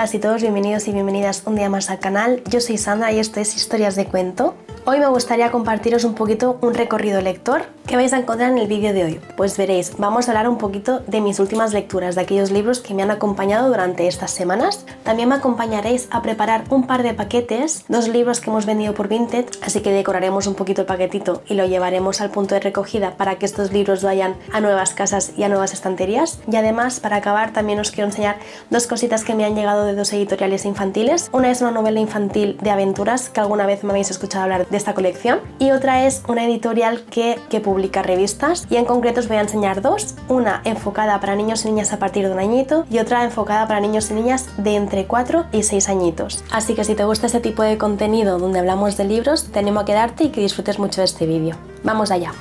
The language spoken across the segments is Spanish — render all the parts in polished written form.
todas y todos, bienvenidos y bienvenidas un día más al canal. Yo soy Sandra y esto es Historias de Cuento. Hoy me gustaría compartiros un poquito un recorrido lector que vais a encontrar en el vídeo de hoy. Pues veréis, vamos a hablar un poquito de mis últimas lecturas, de aquellos libros que me han acompañado durante estas semanas. También me acompañaréis a preparar un par de paquetes, 2 libros que hemos vendido por Vinted, así que decoraremos un poquito el paquetito y lo llevaremos al punto de recogida para que estos libros vayan a nuevas casas y a nuevas estanterías. Y además, para acabar, también os quiero enseñar 2 cositas que me han llegado de 2 editoriales infantiles. Una es una novela infantil de aventuras, que alguna vez me habéis escuchado hablar de esta colección, y otra es una editorial que publica revistas, y en concreto os voy a enseñar 2, una enfocada para niños y niñas a partir de 1 añito y otra enfocada para niños y niñas de entre 4 y 6 añitos. Así que si te gusta este tipo de contenido donde hablamos de libros, te animo a quedarte y que disfrutes mucho de este vídeo. ¡Vamos allá!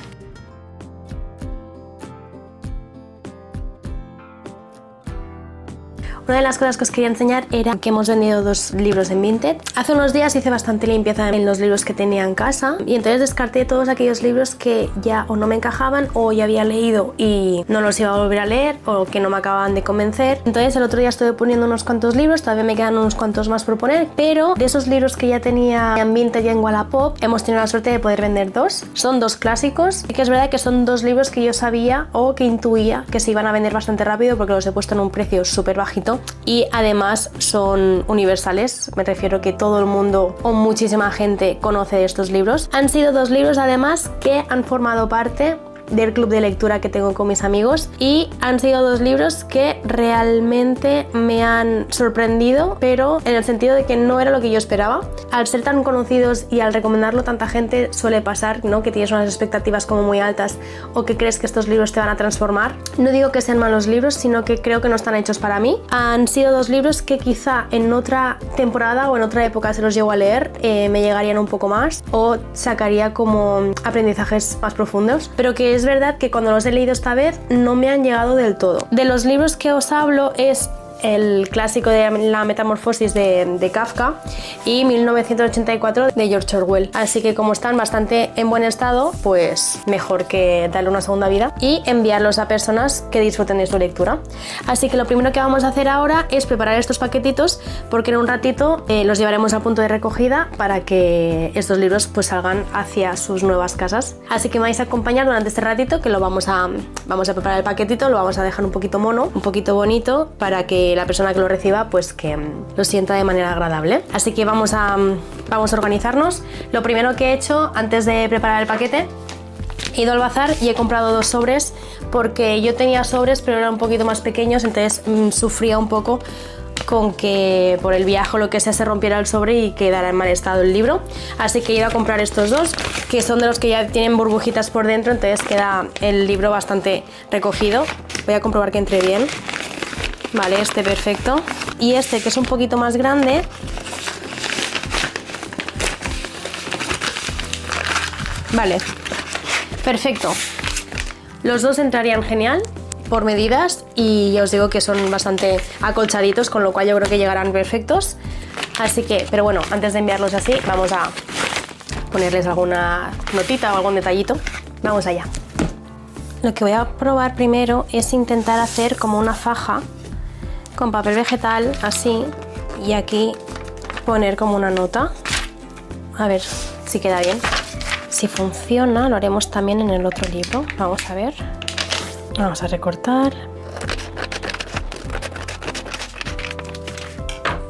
Una de las cosas que os quería enseñar era que hemos vendido 2 libros en Vinted. Hace unos días hice bastante limpieza en los libros que tenía en casa y entonces descarté todos aquellos libros que ya o no me encajaban o ya había leído y no los iba a volver a leer o que no me acababan de convencer. Entonces el otro día estuve poniendo unos cuantos libros, todavía me quedan unos cuantos más por poner, pero de esos libros que ya tenía en Vinted y en Wallapop hemos tenido la suerte de poder vender 2. Son 2 clásicos y que es verdad que son 2 libros que yo sabía o que intuía que se iban a vender bastante rápido porque los he puesto en un precio súper bajito. Y además son universales, me refiero que todo el mundo o muchísima gente conoce de estos libros. Han sido 2 libros además que han formado parte del club de lectura que tengo con mis amigos y han sido 2 libros que realmente me han sorprendido, pero en el sentido de que no era lo que yo esperaba. Al ser tan conocidos y al recomendarlo tanta gente suele pasar, ¿no?, que tienes unas expectativas como muy altas o que crees que estos libros te van a transformar. No digo que sean malos libros, sino que creo que no están hechos para mí. Han sido 2 libros que quizá en otra temporada o en otra época se los llego a leer, me llegarían un poco más o sacaría como aprendizajes más profundos, pero que es verdad que cuando los he leído esta vez no me han llegado del todo. De los libros que os hablo es el clásico de La Metamorfosis de Kafka y 1984 de George Orwell. Así que como están bastante en buen estado, pues mejor que darle una segunda vida y enviarlos a personas que disfruten de su lectura. Así que lo primero que vamos a hacer ahora es preparar estos paquetitos porque en un ratito los llevaremos al punto de recogida para que estos libros pues salgan hacia sus nuevas casas. Así que me vais a acompañar durante este ratito que lo vamos a preparar el paquetito, lo vamos a dejar un poquito mono, un poquito bonito para que la persona que lo reciba pues que lo sienta de manera agradable. Así que vamos a organizarnos. Lo primero que he hecho antes de preparar el paquete, he ido al bazar y he comprado 2 sobres porque yo tenía sobres pero eran un poquito más pequeños, entonces sufría un poco con que por el viaje o lo que sea se rompiera el sobre y quedara en mal estado el libro. Así que he ido a comprar estos 2 que son de los que ya tienen burbujitas por dentro, entonces queda el libro bastante recogido. Voy a comprobar que entre bien. Vale, este perfecto. Y este que es un poquito más grande, vale, perfecto. Los 2 entrarían genial por medidas y ya os digo que son bastante acolchaditos, con lo cual yo creo que llegarán perfectos. Así que, pero bueno, antes de enviarlos así, vamos a ponerles alguna notita o algún detallito. Vamos allá. Lo que voy a probar primero es intentar hacer como una faja con papel vegetal, así, y aquí poner como una nota. A ver si queda bien. Si funciona, lo haremos también en el otro libro. Vamos a ver. Vamos a recortar.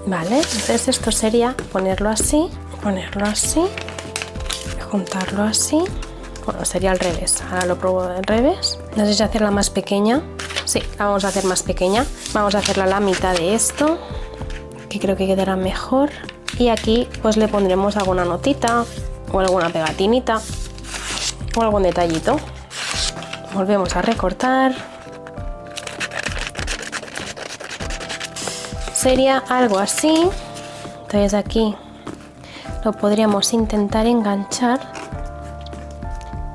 Vale, entonces esto sería ponerlo así, juntarlo así. Bueno, sería al revés. Ahora lo pruebo al revés. No sé si hacerla más pequeña. Sí, la vamos a hacer más pequeña. Vamos a hacerla la mitad de esto, que creo que quedará mejor. Y aquí pues le pondremos alguna notita o alguna pegatinita o algún detallito. Volvemos a recortar. Sería algo así. Entonces aquí lo podríamos intentar enganchar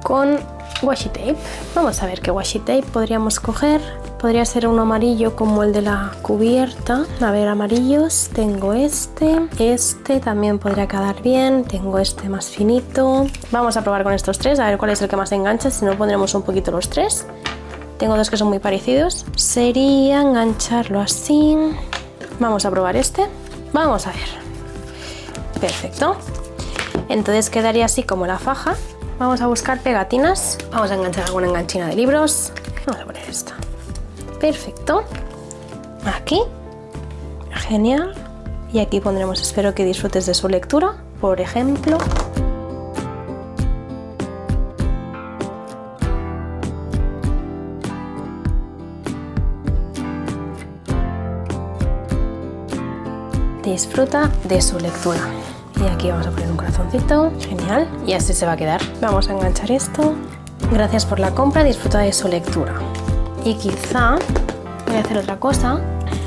con washi tape. Vamos a ver qué washi tape podríamos coger. Podría ser uno amarillo como el de la cubierta. A ver, amarillos. Tengo este también podría quedar bien. Tengo este más finito. Vamos a probar con estos 3, a ver cuál es el que más engancha. Si no, pondremos un poquito los 3. Tengo 2 que son muy parecidos. Sería engancharlo así. Vamos a probar este. Vamos a ver. Perfecto. Entonces quedaría así como la faja. Vamos a buscar pegatinas. Vamos a enganchar alguna enganchina de libros. Vamos a poner esta. Perfecto. Aquí. Genial. Y aquí pondremos espero que disfrutes de su lectura, por ejemplo. Disfruta de su lectura. Y aquí vamos a poner un corazoncito. Genial. Y así se va a quedar. Vamos a enganchar esto. Gracias por la compra, disfruta de su lectura. Y quizá voy a hacer otra cosa.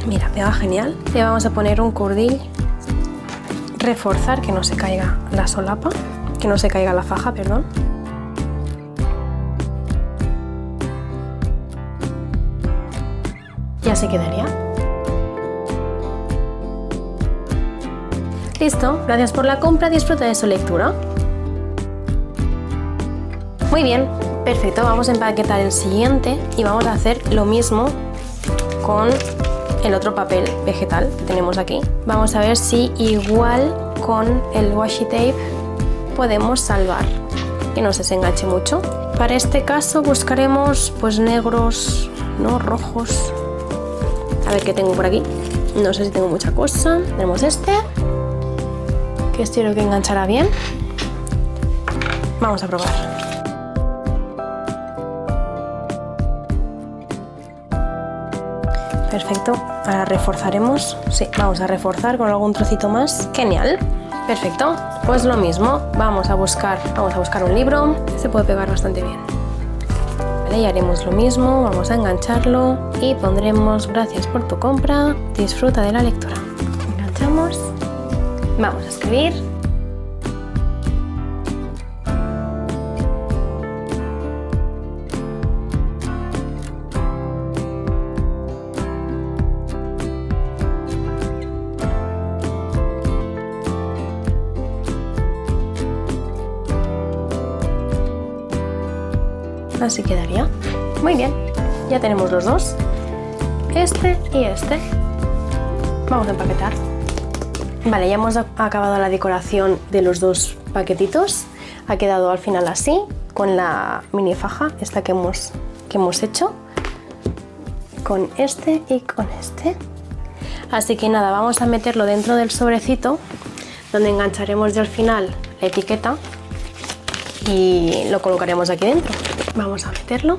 Mira, me va genial. Le vamos a poner un cordil. Reforzar que no se caiga la solapa. Que no se caiga la faja, perdón. Y así quedaría. Listo, gracias por la compra, disfruta de su lectura. Muy bien, perfecto, vamos a empaquetar el siguiente y vamos a hacer lo mismo con el otro papel vegetal que tenemos aquí. Vamos a ver si igual con el washi tape podemos salvar que no se desenganche mucho. Para este caso buscaremos pues negros, no rojos. A ver qué tengo por aquí. No sé si tengo mucha cosa. Tenemos este, que este creo que enganchará bien. Vamos a probar. Perfecto, ahora reforzaremos. Sí, vamos a reforzar con algún trocito más. Genial, perfecto. Pues lo mismo, vamos a buscar un libro. Se puede pegar bastante bien. Vale, y haremos lo mismo, vamos a engancharlo y pondremos gracias por tu compra, disfruta de la lectura. Enganchamos. Vamos a escribir. Así quedaría. Muy bien, ya tenemos los dos. Este y este. Vamos a empaquetar. Vale, ya hemos acabado la decoración de los dos paquetitos. Ha quedado al final así, con la mini faja, esta que hemos hecho. Con este y con este. Así que nada, vamos a meterlo dentro del sobrecito, donde engancharemos ya al final la etiqueta y lo colocaremos aquí dentro. Vamos a meterlo.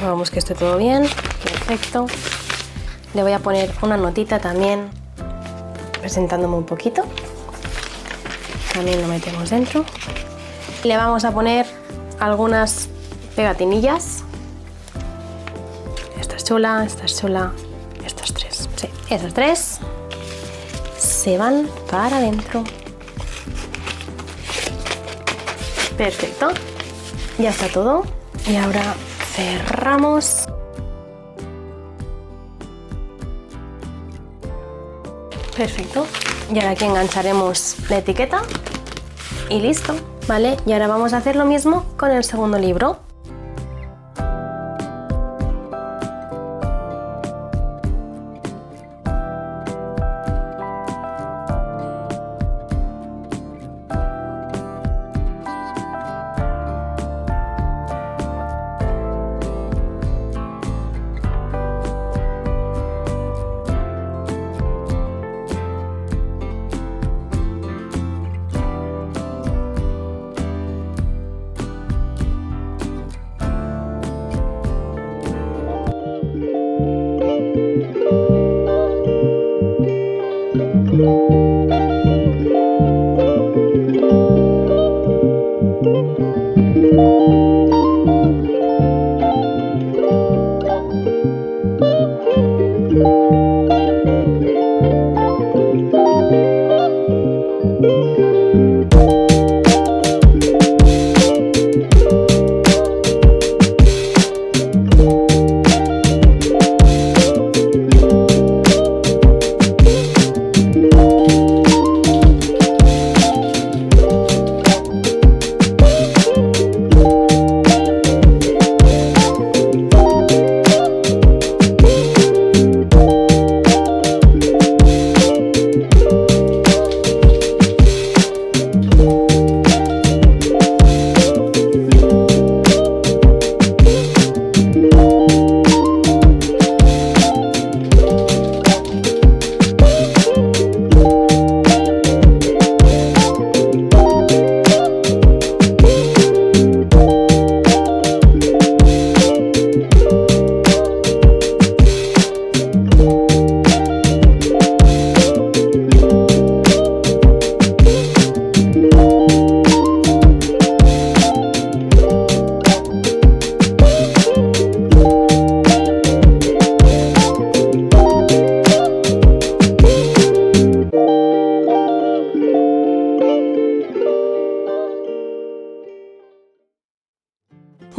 Vamos que esté todo bien, perfecto. Le voy a poner una notita también, presentándome un poquito. También lo metemos dentro. Le vamos a poner algunas pegatinillas. Esta es chula, estas tres. Sí, esas tres se van para adentro. Perfecto, ya está todo. Y ahora cerramos. Perfecto. Y ahora aquí engancharemos la etiqueta y listo. Vale, y ahora vamos a hacer lo mismo con el segundo libro.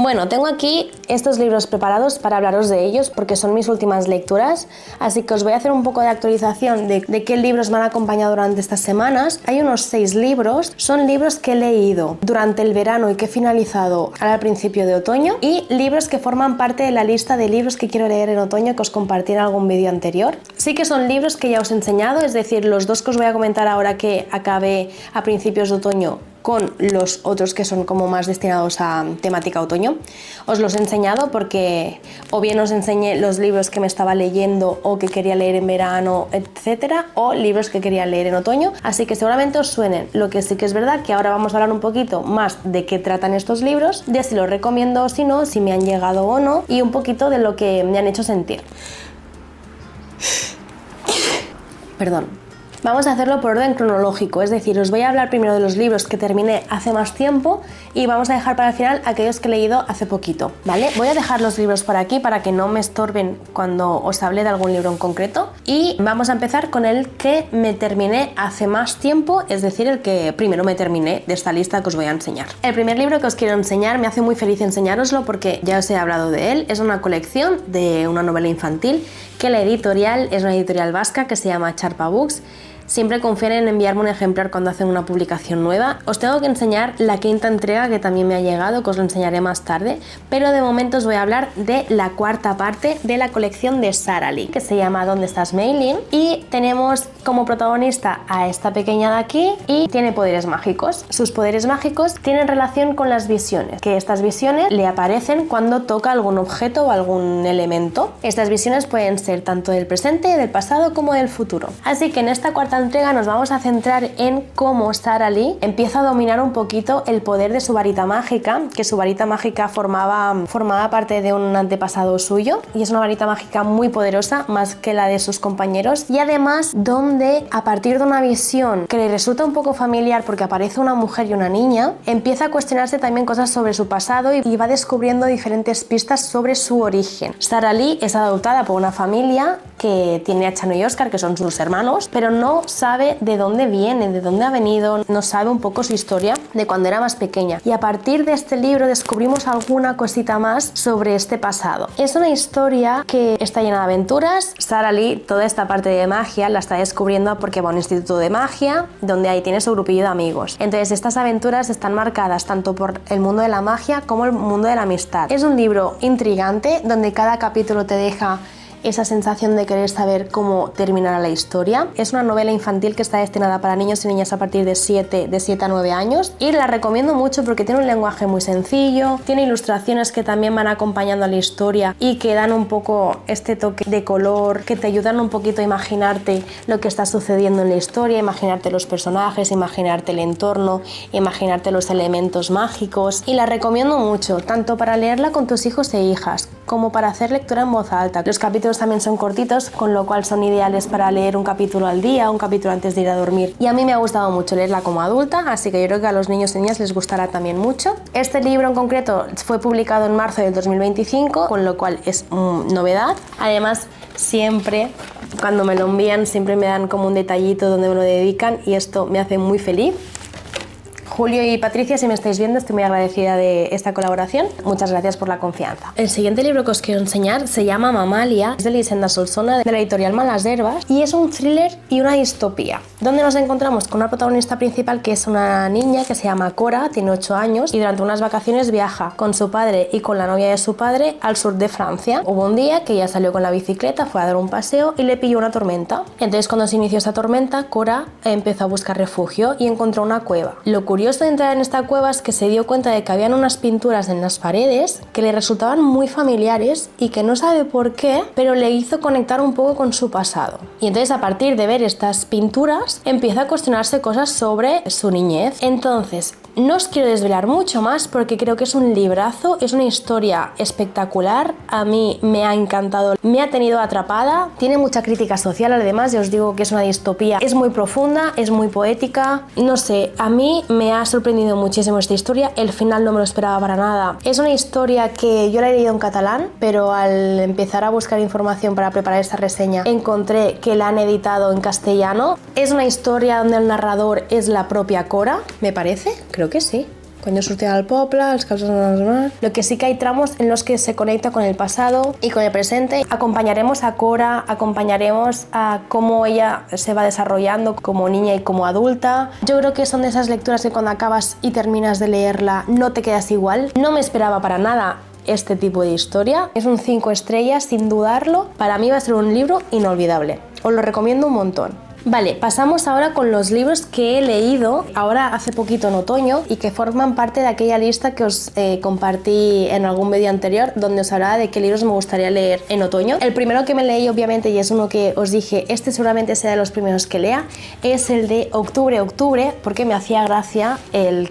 Bueno, tengo aquí estos libros preparados para hablaros de ellos porque son mis últimas lecturas, así que os voy a hacer un poco de actualización de qué libros me han acompañado durante estas semanas. Hay unos 6 libros, son libros que he leído durante el verano y que he finalizado al principio de otoño, y libros que forman parte de la lista de libros que quiero leer en otoño que os compartí en algún vídeo anterior. Sí que son libros que ya os he enseñado, es decir, los 2 que os voy a comentar ahora que acabé a principios de otoño con los otros que son como más destinados a temática otoño. Os los he enseñado porque o bien os enseñé los libros que me estaba leyendo o que quería leer en verano, etcétera, o libros que quería leer en otoño, así que seguramente os suenen. Lo que sí que es verdad que ahora vamos a hablar un poquito más de qué tratan estos libros, de si los recomiendo o si no, si me han llegado o no, y un poquito de lo que me han hecho sentir. Perdón. Vamos a hacerlo por orden cronológico, es decir, os voy a hablar primero de los libros que terminé hace más tiempo y vamos a dejar para el final aquellos que he leído hace poquito, ¿vale? Voy a dejar los libros por aquí para que no me estorben cuando os hable de algún libro en concreto, y vamos a empezar con el que me terminé hace más tiempo, es decir, el que primero me terminé de esta lista que os voy a enseñar. El primer libro que os quiero enseñar, me hace muy feliz enseñároslo porque ya os he hablado de él, es una colección de una novela infantil que la editorial es una editorial vasca que se llama Charpa Books. Siempre confían en enviarme un ejemplar cuando hacen una publicación nueva. Os tengo que enseñar la 5ª entrega que también me ha llegado, que os lo enseñaré más tarde, pero de momento os voy a hablar de la 4ª parte de la colección de Sara Lee, que se llama ¿Dónde estás, Meilin? Y tenemos como protagonista a esta pequeña de aquí y tiene poderes mágicos. Sus poderes mágicos tienen relación con las visiones, que estas visiones le aparecen cuando toca algún objeto o algún elemento. Estas visiones pueden ser tanto del presente, del pasado como del futuro. Así que en esta 4ª entrega nos vamos a centrar en cómo Sara Lee empieza a dominar un poquito el poder de su varita mágica, que su varita mágica formaba parte de un antepasado suyo, y es una varita mágica muy poderosa, más que la de sus compañeros, y además donde a partir de una visión que le resulta un poco familiar porque aparece una mujer y una niña, empieza a cuestionarse también cosas sobre su pasado y va descubriendo diferentes pistas sobre su origen. Sara Lee es adoptada por una familia que tiene a Chano y Oscar, que son sus hermanos, pero no sabe de dónde viene, de dónde ha venido, no sabe un poco su historia de cuando era más pequeña, y a partir de este libro descubrimos alguna cosita más sobre este pasado. Es una historia que está llena de aventuras. Sara Lee toda esta parte de magia la está descubriendo porque va a un instituto de magia donde ahí tiene su grupillo de amigos. Entonces estas aventuras están marcadas tanto por el mundo de la magia como el mundo de la amistad. Es un libro intrigante donde cada capítulo te deja esa sensación de querer saber cómo terminará la historia. Es una novela infantil que está destinada para niños y niñas a partir de 7 a 9 años, y la recomiendo mucho porque tiene un lenguaje muy sencillo, tiene ilustraciones que también van acompañando a la historia y que dan un poco este toque de color, que te ayudan un poquito a imaginarte lo que está sucediendo en la historia, imaginarte los personajes, imaginarte el entorno, imaginarte los elementos mágicos, y la recomiendo mucho, tanto para leerla con tus hijos e hijas como para hacer lectura en voz alta. Los capítulos también son cortitos, con lo cual son ideales para leer un capítulo al día, un capítulo antes de ir a dormir, y a mí me ha gustado mucho leerla como adulta, así que yo creo que a los niños y niñas les gustará también mucho. Este libro en concreto fue publicado en marzo del 2025, con lo cual es novedad. Además, siempre cuando me lo envían siempre me dan como un detallito donde me lo dedican, y esto me hace muy feliz. Julio y Patricia, si me estáis viendo, estoy muy agradecida de esta colaboración. Muchas gracias por la confianza. El siguiente libro que os quiero enseñar se llama Mamalia, es de Elisenda Solsona, de la editorial Malas Herbas, y es un thriller y una distopía, donde nos encontramos con una protagonista principal que es una niña que se llama Cora, tiene 8 años, y durante unas vacaciones viaja con su padre y con la novia de su padre al sur de Francia. Hubo un día que ella salió con la bicicleta, fue a dar un paseo y le pilló una tormenta. Entonces, cuando se inició esa tormenta, Cora empezó a buscar refugio y encontró una cueva. Lo curioso de entrar en esta cueva es que se dio cuenta de que habían unas pinturas en las paredes que le resultaban muy familiares y que no sabe por qué, pero le hizo conectar un poco con su pasado. Y entonces, a partir de ver estas pinturas, empieza a cuestionarse cosas sobre su niñez. Entonces, no os quiero desvelar mucho más porque creo que es un librazo, es una historia espectacular, a mí me ha encantado, me ha tenido atrapada, tiene mucha crítica social, además ya os digo que es una distopía, es muy profunda, es muy poética, no sé, a mí me ha sorprendido muchísimo esta historia, el final no me lo esperaba para nada. Es una historia que yo la he leído en catalán, pero al empezar a buscar información para preparar esta reseña encontré que la han editado en castellano. Es una historia donde el narrador es la propia Cora, me parece, creo que sí. quan jo sortia del poble, els casos normals. Lo que sí que hay tramos en los que se conecta con el pasado y con el presente. Acompañaremos a Cora, acompañaremos a cómo ella se va desarrollando como niña y como adulta. Yo creo que son de esas lecturas que cuando acabas y terminas de leerla no te quedas igual. No me esperaba para nada este tipo de historia. Es un 5 estrellas sin dudarlo. Para mí va a ser un libro inolvidable. Os lo recomiendo un montón. Vale, pasamos ahora con los libros que he leído ahora hace poquito en otoño y que forman parte de aquella lista que os compartí en algún vídeo anterior donde os hablaba de qué libros me gustaría leer en otoño. El primero que me leí, obviamente, y es uno que os dije, este seguramente sea de los primeros que lea, es el de Octubre, porque me hacía gracia el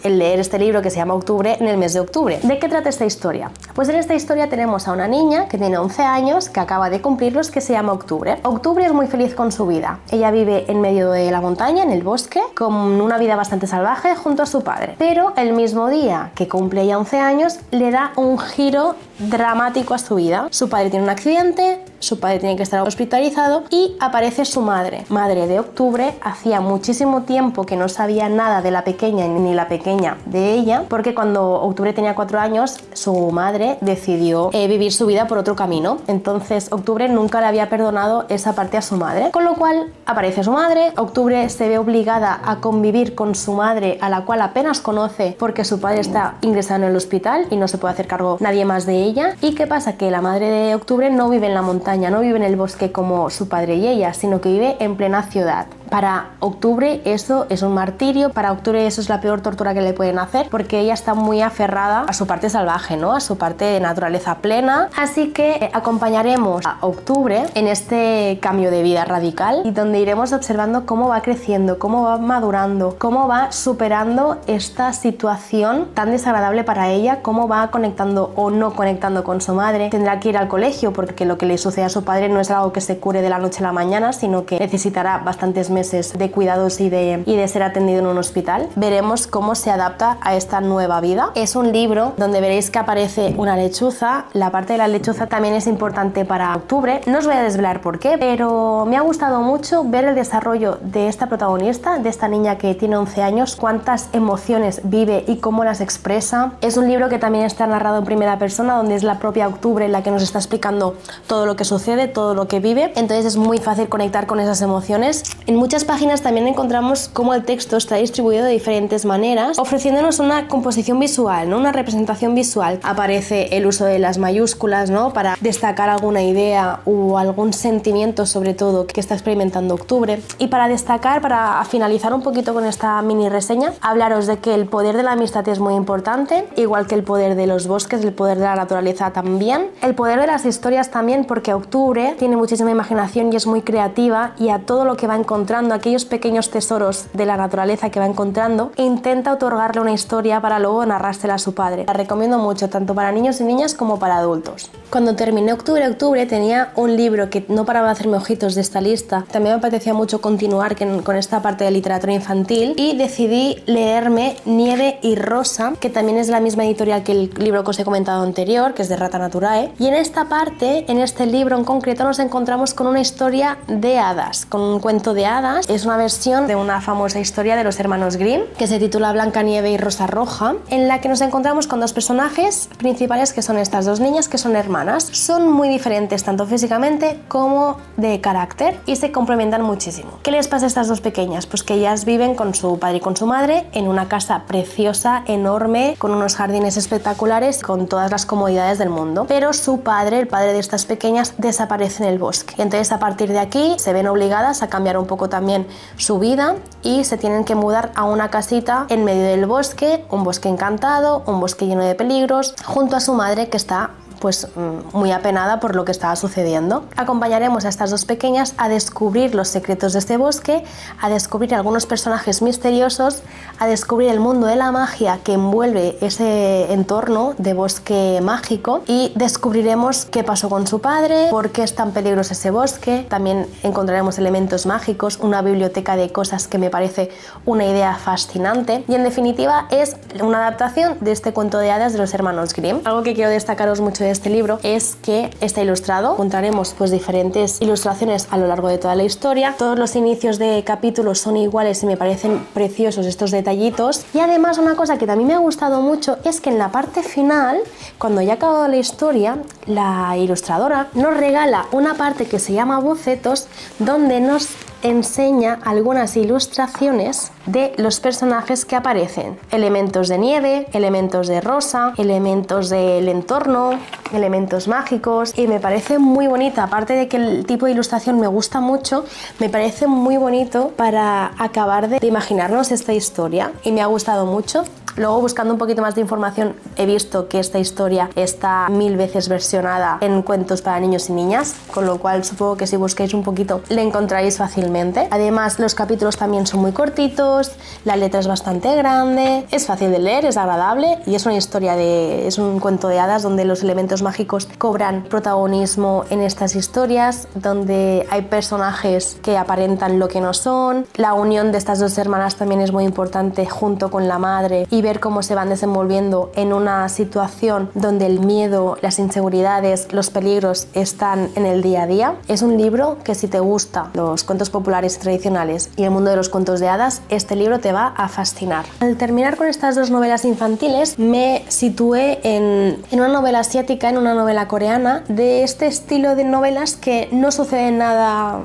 leer este libro que se llama Octubre en el mes de octubre. ¿De qué trata esta historia? Pues en esta historia tenemos a una niña que tiene 11 años, que acaba de cumplirlos, que se llama Octubre. Octubre es muy feliz con su vida. Ella vive en medio de la montaña, en el bosque, con una vida bastante salvaje junto a su padre. Pero el mismo día que cumple ya 11 años, le da un giro dramático a su vida. Su padre tiene un accidente, su padre tiene que estar hospitalizado y aparece su madre de Octubre. Hacía muchísimo tiempo que no sabía nada de la pequeña ni la pequeña de ella, porque cuando Octubre tenía 4 años, su madre decidió vivir su vida por otro camino. Entonces Octubre nunca le había perdonado esa parte a su madre, con lo cual aparece su madre. Octubre se ve obligada a convivir con su madre, a la cual apenas conoce porque su padre está ingresado en el hospital y no se puede hacer cargo nadie más de ella. ¿Y qué pasa? Que la madre de Octubre no vive en la montaña, no vive en el bosque como su padre y ella, sino que vive en plena ciudad. Para Octubre eso es un martirio, para Octubre eso es la peor tortura que le pueden hacer, porque ella está muy aferrada a su parte salvaje, ¿no? A su parte de naturaleza plena. Así que acompañaremos a Octubre en este cambio de vida radical y donde iremos observando cómo va creciendo, cómo va madurando, cómo va superando esta situación tan desagradable para ella, cómo va conectando o no conectando con su madre. Tendrá que ir al colegio porque lo que le sucede a su padre no es algo que se cure de la noche a la mañana, sino que necesitará bastantes meses de cuidados y de ser atendido en un hospital. Veremos cómo se adapta a esta nueva vida. Es un libro donde veréis que aparece una lechuza. La parte de la lechuza también es importante para Octubre. No os voy a desvelar por qué, pero me ha gustado mucho ver el desarrollo de esta protagonista, de esta niña que tiene 11 años, cuántas emociones vive y cómo las expresa. Es un libro que también está narrado en primera persona, donde es la propia Octubre la que nos está explicando todo lo que sucede, todo lo que vive. Entonces es muy fácil conectar con esas emociones. En muchas páginas también encontramos cómo el texto está distribuido de diferentes maneras, ofreciéndonos una composición visual, ¿no? Una representación visual. Aparece el uso de las mayúsculas, ¿no? Para destacar alguna idea o algún sentimiento, sobre todo, que está experimentando Octubre. Y para destacar, para finalizar un poquito con esta mini reseña, hablaros de que el poder de la amistad es muy importante, igual que el poder de los bosques, el poder de la naturaleza también, el poder de las historias también, porque Octubre tiene muchísima imaginación y es muy creativa, y a todo lo que va encontrando, aquellos pequeños tesoros de la naturaleza que va encontrando, e intenta otorgarle una historia para luego narrársela a su padre. La recomiendo mucho, tanto para niños y niñas como para adultos. Cuando terminé Octubre tenía un libro que no paraba de hacerme ojitos de esta lista. También me apetecía mucho continuar con esta parte de literatura infantil y decidí leerme Nieve y Rosa, que también es la misma editorial que el libro que os he comentado anterior, que es de Rata Naturae. Y en esta parte, en este libro en concreto, nos encontramos con una historia de hadas, con un cuento de hadas. Es una versión de una famosa historia de los hermanos Grimm, que se titula Blancanieve y Rosa Roja, en la que nos encontramos con dos personajes principales, que son estas dos niñas, que son hermanas. Son muy diferentes tanto físicamente como de carácter y se complementan muchísimo. ¿Qué les pasa a estas dos pequeñas? Pues que ellas viven con su padre y con su madre en una casa preciosa, enorme, con unos jardines espectaculares, con todas las comodidades del mundo. Pero su padre, el padre de estas pequeñas, desaparece en el bosque. Y entonces a partir de aquí se ven obligadas a cambiar un poco también su vida y se tienen que mudar a una casita en medio del bosque, un bosque encantado, un bosque lleno de peligros, junto a su madre, que está pues muy apenada por lo que estaba sucediendo. Acompañaremos a estas dos pequeñas a descubrir los secretos de este bosque, a descubrir algunos personajes misteriosos, a descubrir el mundo de la magia que envuelve ese entorno de bosque mágico, y descubriremos qué pasó con su padre, por qué es tan peligroso ese bosque. También encontraremos elementos mágicos, una biblioteca de cosas que me parece una idea fascinante, y en definitiva es una adaptación de este cuento de hadas de los hermanos Grimm. Algo que quiero destacaros mucho de este libro es que está ilustrado. Encontraremos pues diferentes ilustraciones a lo largo de toda la historia. Todos los inicios de capítulos son iguales y me parecen preciosos estos detallitos. Y además una cosa que también me ha gustado mucho es que en la parte final, cuando ya ha acabado la historia, la ilustradora nos regala una parte que se llama bocetos, donde nos enseña algunas ilustraciones de los personajes que aparecen. Elementos de nieve, elementos de rosa, elementos del entorno, elementos mágicos, y me parece muy bonita. Aparte de que el tipo de ilustración me gusta mucho, me parece muy bonito para acabar de imaginarnos esta historia y me ha gustado mucho. Luego, buscando un poquito más de información, he visto que esta historia está 1000 veces versionada en cuentos para niños y niñas, con lo cual supongo que si busquáis un poquito la encontraréis fácilmente. Además, los capítulos también son muy cortitos, la letra es bastante grande, es fácil de leer, es agradable y es una historia es un cuento de hadas donde los elementos mágicos cobran protagonismo en estas historias, donde hay personajes que aparentan lo que no son. La unión de estas dos hermanas también es muy importante junto con la madre, y ver cómo se van desenvolviendo en una situación donde el miedo, las inseguridades, los peligros están en el día a día. Es un libro que, si te gusta los cuentos populares y tradicionales y el mundo de los cuentos de hadas, este libro te va a fascinar. Al terminar con estas dos novelas infantiles, me situé en una novela asiática, en una novela coreana, de este estilo de novelas que no sucede nada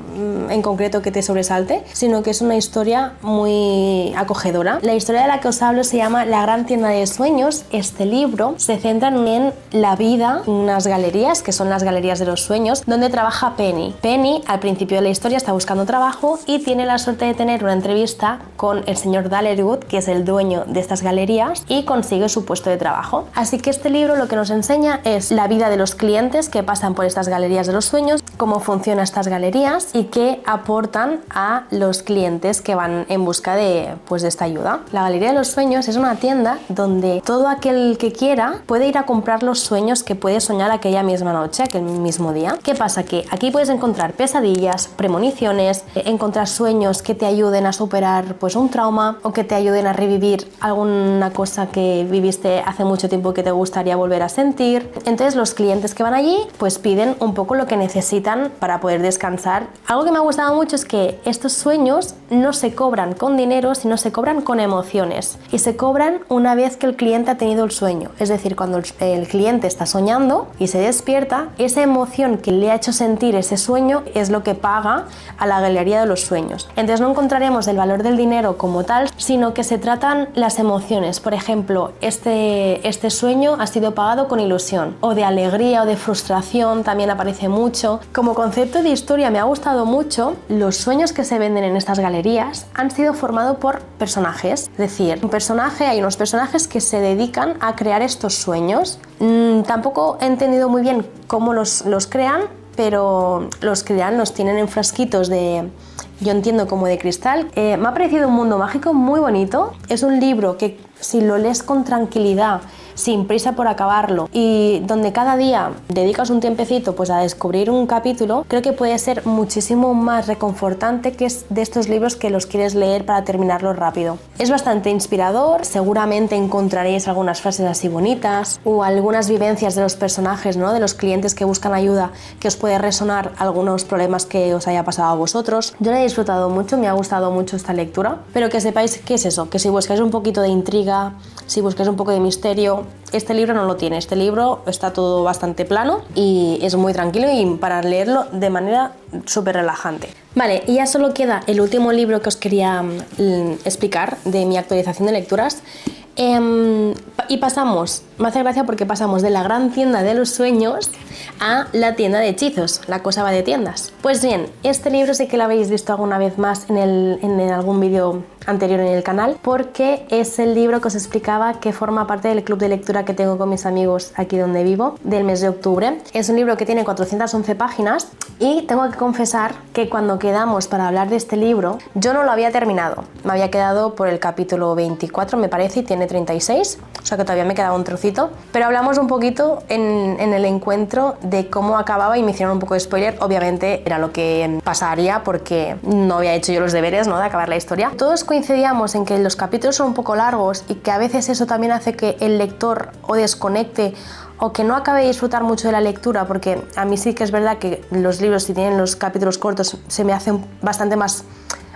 en concreto que te sobresalte, sino que es una historia muy acogedora. La historia de la que os hablo se llama La gran tienda de sueños. Este libro se centra en la vida, unas galerías, que son las galerías de los sueños, donde trabaja Penny. Penny, al principio de la historia, está buscando trabajo y tiene la suerte de tener una entrevista con el señor Dallerwood, que es el dueño de estas galerías, y consigue su puesto de trabajo. Así que este libro lo que nos enseña es la vida de los clientes que pasan por estas galerías de los sueños, cómo funcionan estas galerías y qué aportan a los clientes que van en busca de esta ayuda. La Galería de los Sueños es una tienda donde todo aquel que quiera puede ir a comprar los sueños que puede soñar aquella misma noche, aquel mismo día. ¿Qué pasa? Que aquí puedes encontrar pesadillas, premoniciones, encontrar sueños que te ayuden a superar un trauma o que te ayuden a revivir alguna cosa que viviste hace mucho tiempo que te gustaría volver a sentir. Entonces los clientes que van allí piden un poco lo que necesitan para poder descansar. Algo que me ha gustado mucho es que estos sueños no se cobran con dinero, sino se cobran con emociones, y se cobran una vez que el cliente ha tenido el sueño. Es decir, cuando el cliente está soñando y se despierta, esa emoción que le ha hecho sentir ese sueño es lo que paga a la Galería de los Sueños. Entonces no encontraremos el valor del dinero como tal, sino que se tratan las emociones. Por ejemplo, este sueño ha sido pagado con ilusión, o de alegría o de frustración también aparece mucho. Como concepto de historia me ha gustado mucho. Los sueños que se venden en estas galerías han sido formados por personajes. Es decir, hay unos personajes que se dedican a crear estos sueños. Tampoco he entendido muy bien cómo los crean, pero los tienen en frasquitos yo entiendo como de cristal. Me ha parecido un mundo mágico muy bonito. Es un libro que, si lo lees con tranquilidad, sin prisa por acabarlo, y donde cada día dedicas un tiempecito a descubrir un capítulo, creo que puede ser muchísimo más reconfortante que es de estos libros que los quieres leer para terminarlo rápido. Es bastante inspirador, seguramente encontraréis algunas frases así bonitas o algunas vivencias de los personajes, ¿no? De los clientes que buscan ayuda, que os puede resonar algunos problemas que os haya pasado a vosotros. Yo la he disfrutado mucho, me ha gustado mucho esta lectura, pero que sepáis que es eso, que si buscáis un poquito de intriga, si buscáis un poco de misterio, este libro no lo tiene. Este libro está todo bastante plano y es muy tranquilo y para leerlo de manera súper relajante. Vale, y ya solo queda el último libro que os quería explicar de mi actualización de lecturas. Y pasamos, me hace gracia porque pasamos de la gran tienda de los sueños a la tienda de hechizos, La cosa va de tiendas. Pues bien, este libro sí que lo habéis visto alguna vez más en algún vídeo anterior en el canal, porque es el libro que os explicaba que forma parte del club de lectura que tengo con mis amigos aquí donde vivo, del mes de octubre. Es un libro que tiene 411 páginas y tengo que confesar que cuando quedamos para hablar de este libro, yo no lo había terminado. Me había quedado por el capítulo 24, me parece, y tiene 36, o sea que todavía me quedaba un trocito, pero hablamos un poquito en el encuentro de cómo acababa y me hicieron un poco de spoiler. Obviamente era lo que pasaría porque no había hecho yo los deberes, ¿no?, de acabar la historia. Todos coincidíamos en que los capítulos son un poco largos y que a veces eso también hace que el lector o desconecte o que no acabe de disfrutar mucho de la lectura, porque a mí sí que es verdad que los libros, si tienen los capítulos cortos, se me hacen bastante más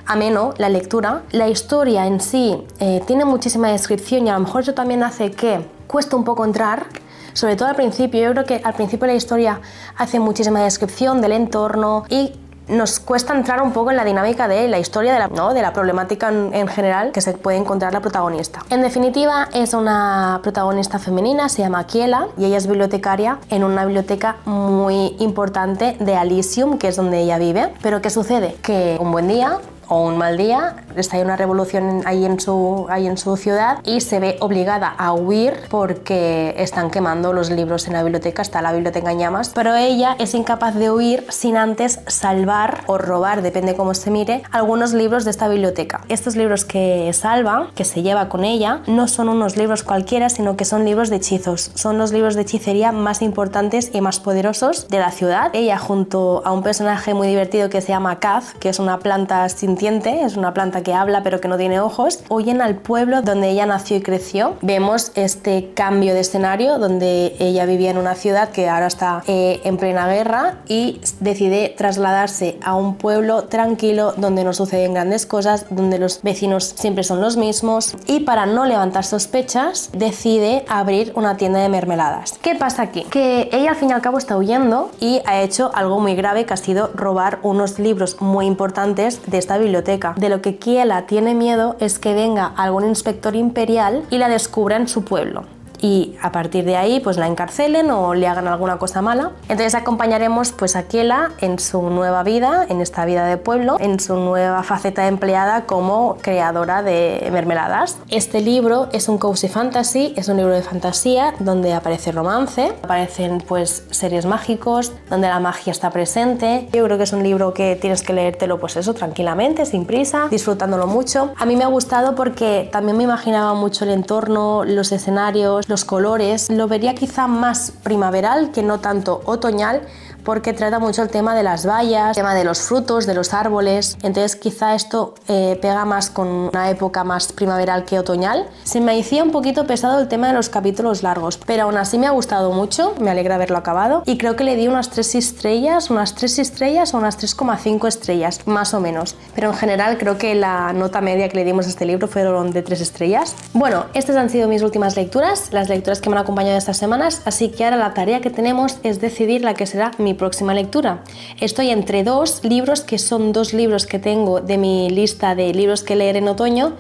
ameno la lectura. La historia en sí tiene muchísima descripción y a lo mejor eso también hace que cueste un poco entrar, sobre todo al principio. Yo creo que al principio la historia hace muchísima descripción del entorno y nos cuesta entrar un poco en la dinámica de la historia, de la problemática en general que se puede encontrar la protagonista. En definitiva, es una protagonista femenina, se llama Kiela, y ella es bibliotecaria en una biblioteca muy importante de Alysium, que es donde ella vive. Pero ¿qué sucede? Que un buen día o un mal día está ahí una revolución ahí en su ciudad y se ve obligada a huir porque están quemando los libros en la biblioteca, está la biblioteca en llamas, pero ella es incapaz de huir sin antes salvar o robar, depende cómo se mire, algunos libros de esta biblioteca. Estos libros que salva, que se lleva con ella, no son unos libros cualquiera, sino que son libros de hechizos, son los libros de hechicería más importantes y más poderosos de la ciudad. Ella, junto a un personaje muy divertido que se llama Kaz, que es una planta sintiente, es una planta que habla pero que no tiene ojos, huyen al pueblo donde ella nació y creció. Vemos este cambio de escenario donde ella vivía en una ciudad que ahora está en plena guerra y decide trasladarse a un pueblo tranquilo donde no suceden grandes cosas, donde los vecinos siempre son los mismos, y para no levantar sospechas decide abrir una tienda de mermeladas. ¿Qué pasa aquí? Que ella al fin y al cabo está huyendo y ha hecho algo muy grave, que ha sido robar unos libros muy importantes de esta biblioteca. De lo que Kiela tiene miedo es que venga algún inspector imperial y la descubra en su pueblo, y a partir de ahí pues la encarcelen o le hagan alguna cosa mala. Entonces acompañaremos pues a Kiela en su nueva vida, en esta vida de pueblo, en su nueva faceta de empleada como creadora de mermeladas. Este libro es un cozy fantasy, es un libro de fantasía donde aparece romance, aparecen pues seres mágicos, donde la magia está presente. Yo creo que es un libro que tienes que leértelo pues eso, tranquilamente, sin prisa, disfrutándolo mucho. A mí me ha gustado porque también me imaginaba mucho el entorno, los escenarios, los colores. Lo vería quizá más primaveral que no tanto otoñal, porque trata mucho el tema de las bayas, el tema de los frutos, de los árboles. Entonces quizá esto pega más con una época más primaveral que otoñal. Se me hacía un poquito pesado el tema de los capítulos largos, pero aún así me ha gustado mucho, me alegra haberlo acabado, y creo que le di unas 3 estrellas o unas 3,5 estrellas, más o menos. Pero en general creo que la nota media que le dimos a este libro fueron de 3 estrellas. Bueno, estas han sido mis últimas lecturas, las lecturas que me han acompañado estas semanas, así que ahora la tarea que tenemos es decidir la que será mi próxima lectura. Estoy entre dos libros que son 2 libros que tengo de mi lista de libros que leer en otoño,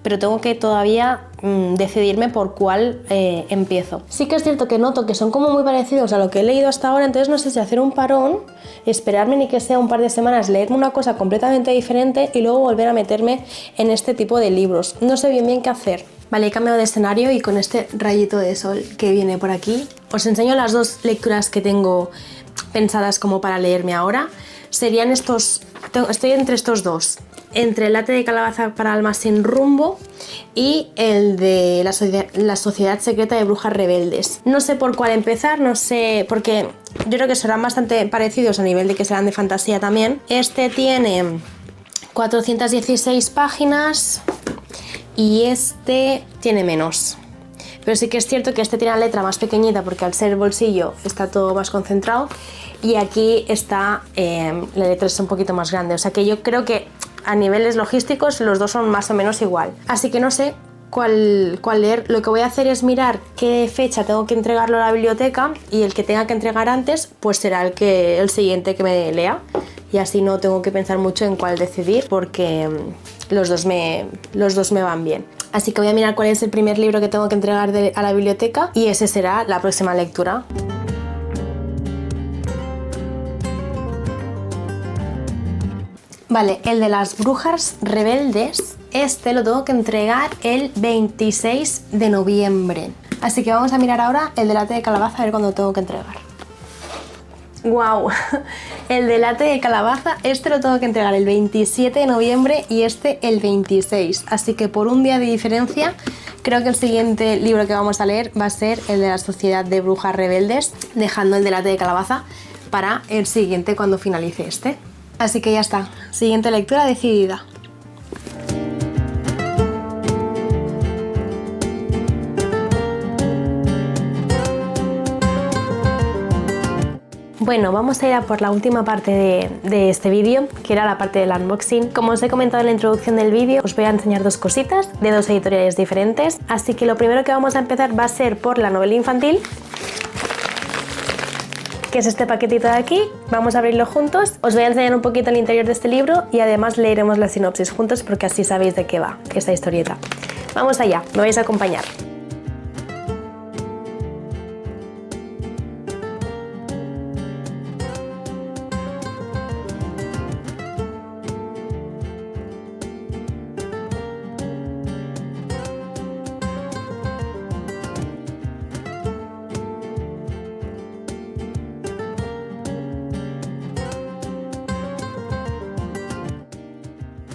pero tengo que todavía decidirme por cuál empiezo. Sí que es cierto que noto que son como muy parecidos a lo que he leído hasta ahora, entonces no sé si hacer un parón, esperarme ni que sea un par de semanas, leerme una cosa completamente diferente y luego volver a meterme en este tipo de libros. No sé bien qué hacer. Vale, he cambiado de escenario y con este rayito de sol que viene por aquí os enseño las 2 lecturas que tengo pensadas como para leerme ahora. Serían estos, estoy entre estos dos, entre el Latte de calabaza para almas sin rumbo y el de la sociedad secreta de brujas rebeldes. No sé por cuál empezar, no sé, porque yo creo que serán bastante parecidos a nivel de que serán de fantasía también. Este tiene 416 páginas y este tiene menos. Pero sí que es cierto que este tiene la letra más pequeñita porque al ser el bolsillo está todo más concentrado, y aquí está la letra es un poquito más grande, o sea que yo creo que a niveles logísticos los dos son más o menos igual. Así que no sé cuál leer. Lo que voy a hacer es mirar qué fecha tengo que entregarlo a la biblioteca, y el que tenga que entregar antes pues será el siguiente que me lea, y así no tengo que pensar mucho en cuál decidir porque los dos me van bien. Así que voy a mirar cuál es el primer libro que tengo que entregar a la biblioteca, y ese será la próxima lectura. Vale, el de las brujas rebeldes, este lo tengo que entregar el 26 de noviembre. Así que vamos a mirar ahora el de Latte de calabaza, a ver cuándo tengo que entregar. ¡Wow! El de Latte de calabaza, este lo tengo que entregar el 27 de noviembre y este el 26. Así que por un día de diferencia, creo que el siguiente libro que vamos a leer va a ser el de la sociedad de brujas rebeldes, dejando el de Latte de calabaza para el siguiente cuando finalice este. Así que ya está, siguiente lectura decidida. Bueno, vamos a ir a por la última parte de este vídeo, que era la parte del unboxing. Como os he comentado en la introducción del vídeo, os voy a enseñar dos cositas de dos editoriales diferentes. Así que lo primero que vamos a empezar va a ser por la novela infantil, que es este paquetito de aquí. Vamos a abrirlo juntos. Os voy a enseñar un poquito el interior de este libro y además leeremos la sinopsis juntos porque así sabéis de qué va esta historieta. Vamos allá, me vais a acompañar.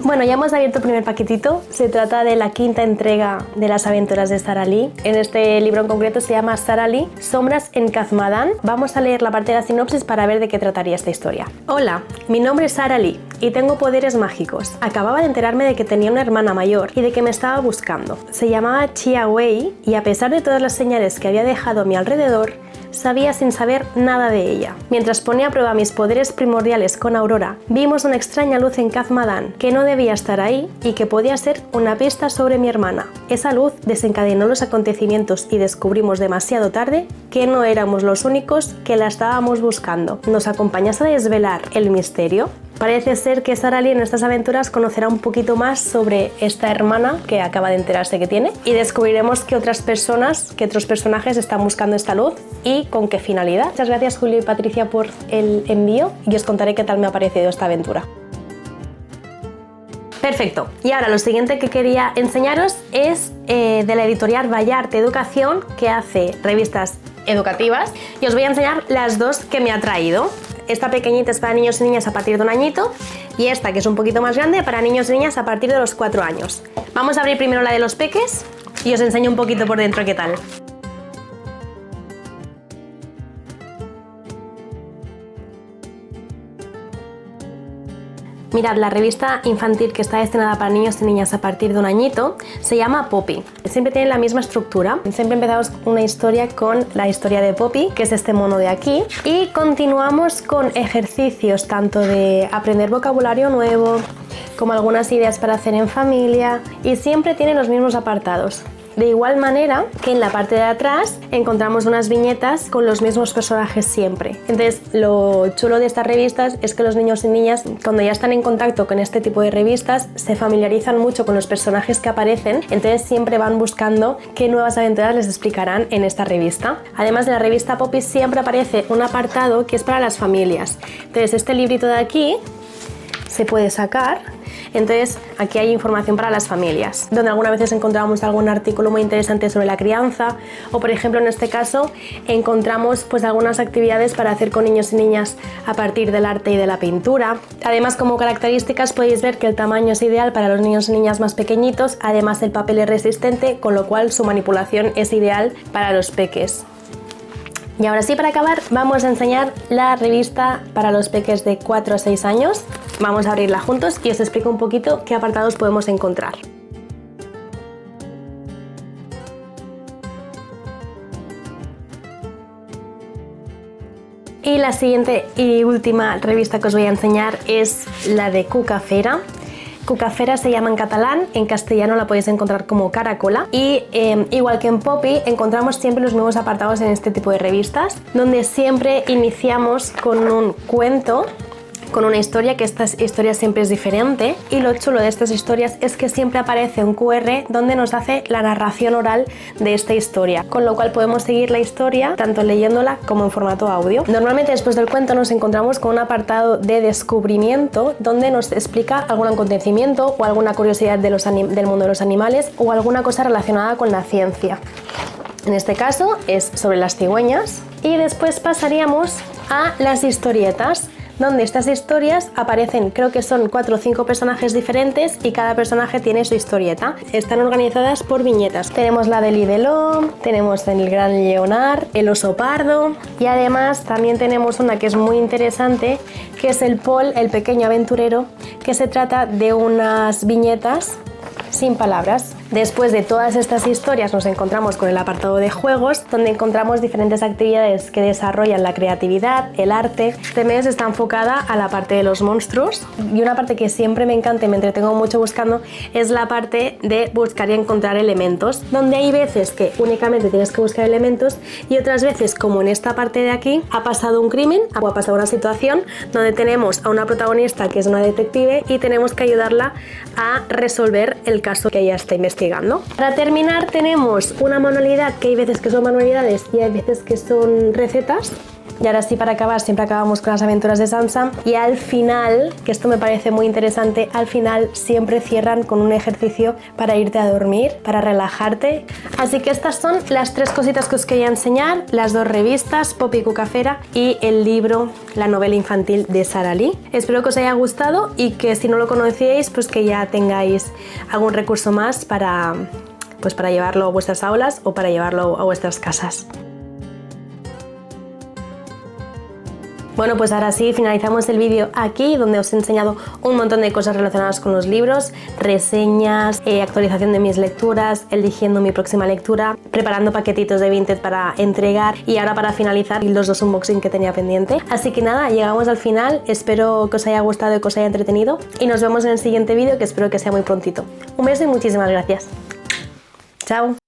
Bueno, ya hemos abierto el primer paquetito. Se trata de la quinta entrega de las aventuras de Sara Lee. En este libro en concreto se llama Sara Lee, Sombras en Kazmadán. Vamos a leer la parte de la sinopsis para ver de qué trataría esta historia. Hola, mi nombre es Sara Lee y tengo poderes mágicos. Acababa de enterarme de que tenía una hermana mayor y de que me estaba buscando. Se llamaba Chia Wei y a pesar de todas las señales que había dejado a mi alrededor, sabía sin saber nada de ella. Mientras ponía a prueba mis poderes primordiales con Aurora, vimos una extraña luz en Kazmadán que no debía estar ahí y que podía ser una pista sobre mi hermana. Esa luz desencadenó los acontecimientos y descubrimos demasiado tarde que no éramos los únicos que la estábamos buscando. ¿Nos acompañas a desvelar el misterio? Parece ser que Sara Lee en estas aventuras conocerá un poquito más sobre esta hermana que acaba de enterarse que tiene y descubriremos que otros personajes están buscando esta luz y con qué finalidad. Muchas gracias Julio y Patricia por el envío y os contaré qué tal me ha parecido esta aventura. Perfecto, y ahora lo siguiente que quería enseñaros es de la editorial Ballarte Educación, que hace revistas educativas, y os voy a enseñar las dos que me ha traído. Esta pequeñita es para niños y niñas a partir de 1 añito y esta, que es un poquito más grande, para niños y niñas a partir de los 4 años. Vamos a abrir primero la de los peques y os enseño un poquito por dentro qué tal. Mirad, la revista infantil que está destinada para niños y niñas a partir de 1 añito se llama Poppy. Siempre tiene la misma estructura. Siempre empezamos una historia con la historia de Poppy, que es este mono de aquí, y continuamos con ejercicios tanto de aprender vocabulario nuevo como algunas ideas para hacer en familia, y siempre tiene los mismos apartados. De igual manera que en la parte de atrás encontramos unas viñetas con los mismos personajes siempre. Entonces, lo chulo de estas revistas es que los niños y niñas, cuando ya están en contacto con este tipo de revistas, se familiarizan mucho con los personajes que aparecen, entonces siempre van buscando qué nuevas aventuras les explicarán en esta revista. Además de la revista Poppy siempre aparece un apartado que es para las familias. Entonces, este librito de aquí se puede sacar. Entonces aquí hay información para las familias, donde algunas veces encontramos algún artículo muy interesante sobre la crianza, o por ejemplo en este caso encontramos pues algunas actividades para hacer con niños y niñas a partir del arte y de la pintura. Además, como características podéis ver que el tamaño es ideal para los niños y niñas más pequeñitos, además el papel es resistente, con lo cual su manipulación es ideal para los peques. Y ahora sí, para acabar, vamos a enseñar la revista para los peques de 4 a 6 años. Vamos a abrirla juntos y os explico un poquito qué apartados podemos encontrar. Y la siguiente y última revista que os voy a enseñar es la de Cucafera. Cucafera se llama en catalán, en castellano la podéis encontrar como Caracola, y igual que en Poppy encontramos siempre los mismos apartados en este tipo de revistas, donde siempre iniciamos con un cuento, con una historia, que esta historia siempre es diferente, y lo chulo de estas historias es que siempre aparece un QR donde nos hace la narración oral de esta historia, con lo cual podemos seguir la historia tanto leyéndola como en formato audio. Normalmente después del cuento nos encontramos con un apartado de descubrimiento donde nos explica algún acontecimiento o alguna curiosidad del mundo de los animales o alguna cosa relacionada con la ciencia. En este caso es sobre las cigüeñas, y después pasaríamos a las historietas, donde estas historias aparecen, creo que son 4 o 5 personajes diferentes y cada personaje tiene su historieta. Están organizadas por viñetas. Tenemos la de Lideló, tenemos el Gran Leonard, el oso pardo, y además también tenemos una que es muy interesante, que es el Paul, el pequeño aventurero, que se trata de unas viñetas sin palabras. Después de todas estas historias nos encontramos con el apartado de juegos, donde encontramos diferentes actividades que desarrollan la creatividad, el arte. Este mes está enfocada a la parte de los monstruos, y una parte que siempre me encanta y me entretengo mucho buscando es la parte de buscar y encontrar elementos, donde hay veces que únicamente tienes que buscar elementos y otras veces, como en esta parte de aquí, ha pasado un crimen o ha pasado una situación donde tenemos a una protagonista que es una detective y tenemos que ayudarla a resolver el caso que ella está investigando. Para terminar tenemos una manualidad, que hay veces que son manualidades y hay veces que son recetas. Y ahora sí, para acabar, siempre acabamos con las aventuras de Sam Sam, y al final, que esto me parece muy interesante, al final siempre cierran con un ejercicio para irte a dormir, para relajarte. Así que estas son las 3 cositas que os quería enseñar, las 2 revistas, Poppy Cucafera y el libro, la novela infantil de Sara Lee. Espero que os haya gustado y que si no lo conocíais, pues que ya tengáis algún recurso más para llevarlo a vuestras aulas o para llevarlo a vuestras casas. Bueno, pues ahora sí, finalizamos el vídeo aquí, donde os he enseñado un montón de cosas relacionadas con los libros, reseñas, actualización de mis lecturas, eligiendo mi próxima lectura, preparando paquetitos de Vinted para entregar y ahora para finalizar los 2 unboxing que tenía pendiente. Así que nada, llegamos al final, espero que os haya gustado y que os haya entretenido y nos vemos en el siguiente vídeo, que espero que sea muy prontito. Un beso y muchísimas gracias. Chao.